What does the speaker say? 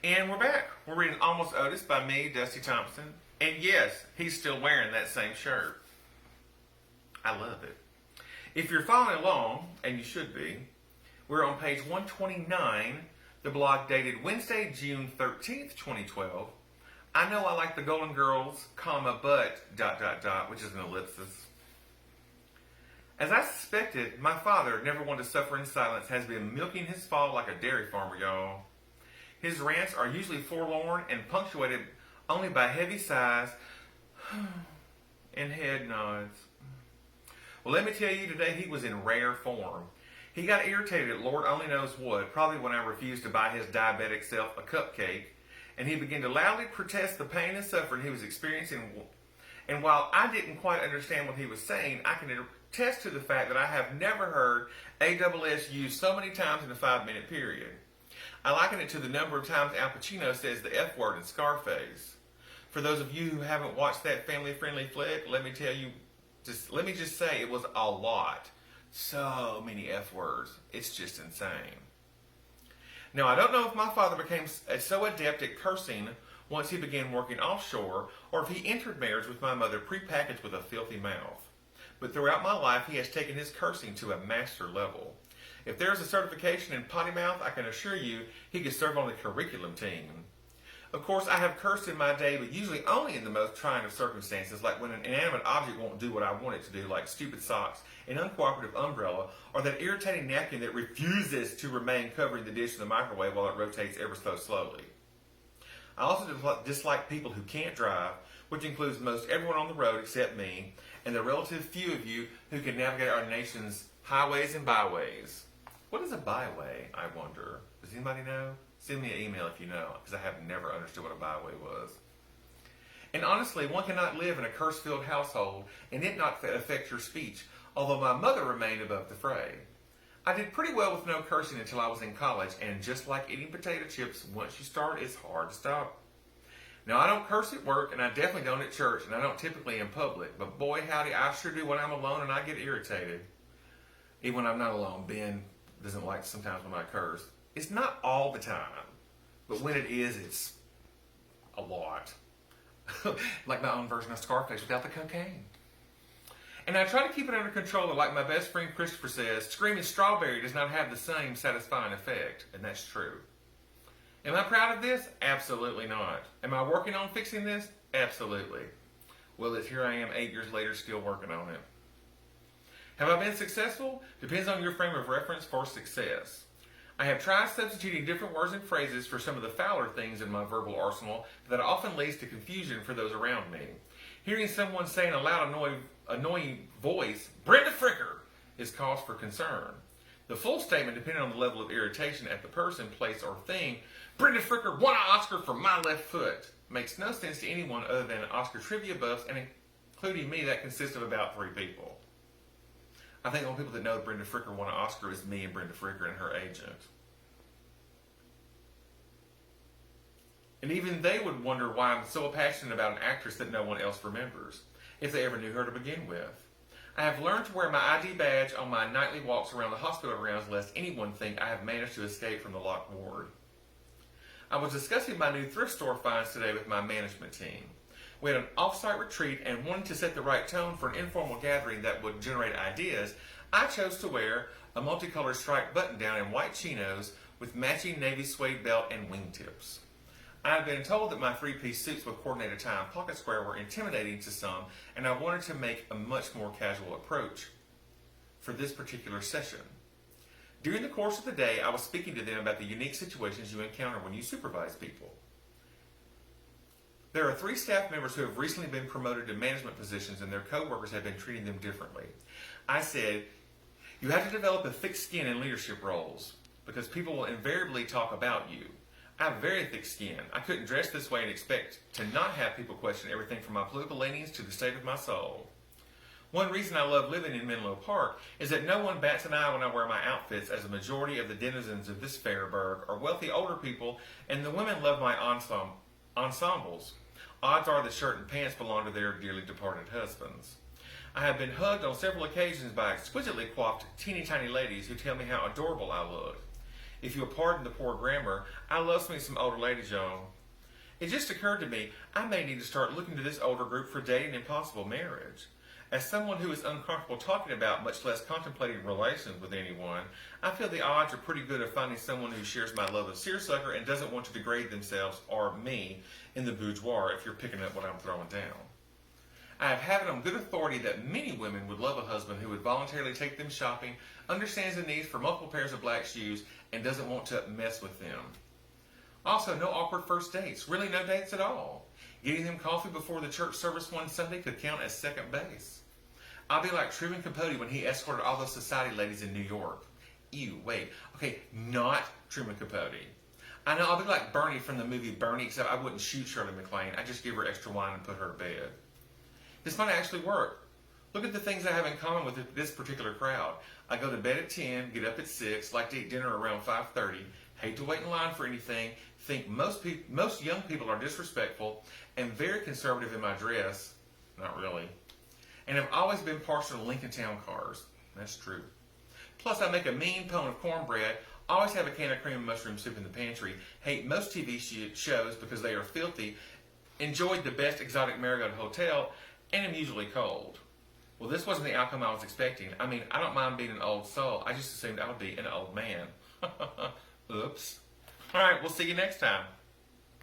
And we're back. We're reading Almost Odis by me, Dusty Thompson. And yes, he's still wearing that same shirt. I love it. If you're following along, and you should be, we're on page 129, the blog dated Wednesday, June 13th, 2012. I know I like the Golden Girls, comma, but, ... which is an ellipsis. As I suspected, my father, never one to suffer in silence, has been milking his fall like a dairy farmer, y'all. His rants are usually forlorn and punctuated only by heavy sighs and head nods. Well, let me tell you, today he was in rare form. He got irritated at Lord only knows what, probably when I refused to buy his diabetic self a cupcake, and he began to loudly protest the pain and suffering he was experiencing. And while I didn't quite understand what he was saying, I can attest to the fact that I have never heard ASS used so many times in a 5-minute period. I liken it to the number of times Al Pacino says the F word in Scarface. For those of you who haven't watched that family-friendly flick, let me just say it was a lot. So many F words. It's just insane. Now, I don't know if my father became so adept at cursing once he began working offshore, or if he entered marriage with my mother prepackaged with a filthy mouth. But throughout my life, he has taken his cursing to a master level. If there is a certification in potty mouth, I can assure you he could serve on the curriculum team. Of course, I have cursed in my day, but usually only in the most trying of circumstances, like when an inanimate object won't do what I want it to do, like stupid socks, an uncooperative umbrella, or that irritating napkin that refuses to remain covering the dish in the microwave while it rotates ever so slowly. I also dislike people who can't drive, which includes most everyone on the road except me, and the relative few of you who can navigate our nation's highways and byways. What is a byway, I wonder? Does anybody know? Send me an email if you know, because I have never understood what a byway was. And honestly, one cannot live in a curse-filled household and it not affect your speech, although my mother remained above the fray. I did pretty well with no cursing until I was in college, and just like eating potato chips, once you start, it's hard to stop. Now, I don't curse at work, and I definitely don't at church, and I don't typically in public, but boy howdy, I sure do when I'm alone and I get irritated. Even when I'm not alone, Ben doesn't like sometimes when I curse. It's not all the time, but when it is, it's a lot. Like my own version of Scarface without the cocaine. And I try to keep it under control, like my best friend Christopher says, screaming strawberry does not have the same satisfying effect, and that's true. Am I proud of this? Absolutely not. Am I working on fixing this? Absolutely. Well, here I am 8 years later still working on it. Have I been successful? Depends on your frame of reference for success. I have tried substituting different words and phrases for some of the fouler things in my verbal arsenal that often leads to confusion for those around me. Hearing someone say in a loud, annoying voice, Brenda Fricker, is cause for concern. The full statement, depending on the level of irritation at the person, place, or thing, Brenda Fricker won an Oscar for my left foot, makes no sense to anyone other than Oscar trivia buffs, and including me, that consists of about 3 people. I think the only people that know that Brenda Fricker won an Oscar is me and Brenda Fricker and her agent. And even they would wonder why I'm so passionate about an actress that no one else remembers, if they ever knew her to begin with. I have learned to wear my ID badge on my nightly walks around the hospital grounds lest anyone think I have managed to escape from the locked ward. I was discussing my new thrift store finds today with my management team. We had an off-site retreat and wanted to set the right tone for an informal gathering that would generate ideas. I chose to wear a multicolored striped button-down and white chinos with matching navy suede belt and wingtips. I had been told that my 3-piece suits with coordinated tie and pocket square were intimidating to some, and I wanted to make a much more casual approach for this particular session. During the course of the day, I was speaking to them about the unique situations you encounter when you supervise people. There are 3 staff members who have recently been promoted to management positions, and their co-workers have been treating them differently. I said, you have to develop a thick skin in leadership roles because people will invariably talk about you. I have very thick skin. I couldn't dress this way and expect to not have people question everything from my political leanings to the state of my soul. One reason I love living in Menlo Park is that no one bats an eye when I wear my outfits, as a majority of the denizens of this fair burg are wealthy older people, and the women love my ensembles. Odds are the shirt and pants belong to their dearly departed husbands. I have been hugged on several occasions by exquisitely coiffed teeny tiny ladies who tell me how adorable I look. If you'll pardon the poor grammar, I love meeting some older ladies, y'all. It just occurred to me, I may need to start looking to this older group for dating and possible marriage. As someone who is uncomfortable talking about, much less contemplating relations with anyone, I feel the odds are pretty good of finding someone who shares my love of seersucker and doesn't want to degrade themselves or me in the boudoir, if you're picking up what I'm throwing down. I have had it on good authority that many women would love a husband who would voluntarily take them shopping, understands the need for multiple pairs of black shoes, and doesn't want to mess with them. Also, no awkward first dates. Really no dates at all. Getting them coffee before the church service one Sunday could count as second base. I'll be like Truman Capote when he escorted all those society ladies in New York. Ew, wait. Okay, not Truman Capote. I know I'll be like Bernie from the movie Bernie, except I wouldn't shoot Shirley MacLaine. I'd just give her extra wine and put her to bed. This might actually work. Look at the things I have in common with this particular crowd. I go to bed at 10, get up at 6, like to eat dinner around 5:30, hate to wait in line for anything, think most young people are disrespectful, and very conservative in my dress. Not really. And have always been partial to Lincoln Town cars. That's true. Plus, I make a mean pone of cornbread, always have a can of cream and mushroom soup in the pantry, hate most TV shows because they are filthy, enjoyed the best exotic Marigold hotel, and am usually cold. Well, this wasn't the outcome I was expecting. I mean, I don't mind being an old soul. I just assumed I would be an old man. Oops. All right, we'll see you next time.